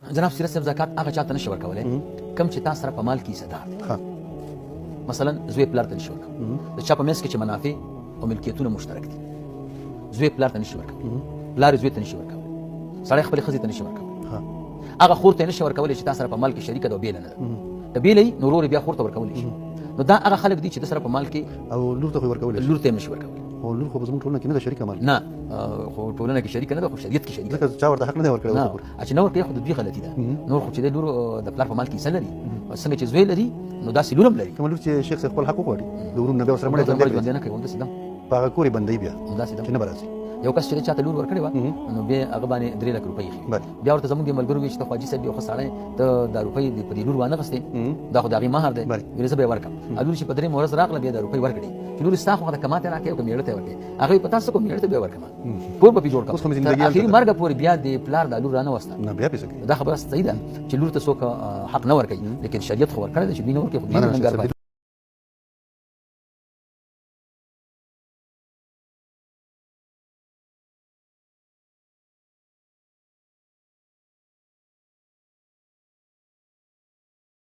جناب سیرت صاحب زکات هغه چاته نشي ورکولی کوم چې تا سره په مال کې حصه دار مثلا زوی پلار ته نشي ورکولی د چا په منځ کې چې منافع او ملکیتونه مشترک دي زوی پلار ته نشي ورکولی پلار زوی ته نشي ورکولی سړی خپلې ښځې ته نشي ورکولی هغه خور ته نشي ورکولی چې تا سره په مال کې شریکه ده او بېله نه ده که بېله وي نو ورور بیا خور ته ورکولی شي نو دا هغه خلک دي چې د سره په مال کې او لور ته خو ورکولی لور ته یې نشي ورکولی او لور خو زموږ ټولنه کې نه ده شریکه مال نه خو ټولنه کې شریکه نه ده خو شریعت کې شریکه ده ځکه چا ورته حق نه دی ورکړی نه چې نه ورکوي خو د دوی غلطي ده نور خو چې دی لور د پلار په مال کې حصه لري څنګه چې زوی لري نو داسې لور هم لري کومه لور چې شیخ صاحب خپل حق وغواړي د ورونو نه بیا ورسره مړی ژوندی نه کوي همداسې ده په هغه کور یې بندوي بیا همداسې ده چې نه به راځي یو کس چې چاته لور ورکړې وه نو بیا هغه باندې 3 لک روپۍ ایښي بیا ورته زموږ د ملګرو وایي چې ته خو حاجي صاحب یو ښه سړی ته دا روپۍ په دې لور وانه غوښتې دا خو د هغې مهر دی ویل زه به یې ورکړم لور چې په 3 ورځ راغله بیا دا روپۍ ورکړې چې لور ستا خو د کما ته راکړې او که مېړه ته یې ورکړې هغه وایي په تا څه کوم مېړه ته بیا ورکړم کور به پرې جوړ کړم تر اخري مرګه پورې بیا د پلار دا لور رانه وسته نه بیا پې څه کوي دا خبره صحیح ده چې لور ته څوک حق نه ورکوي لیکن شریعت خو ورکړی دی چې دوی نه ورکوي خو دوی نه ننګار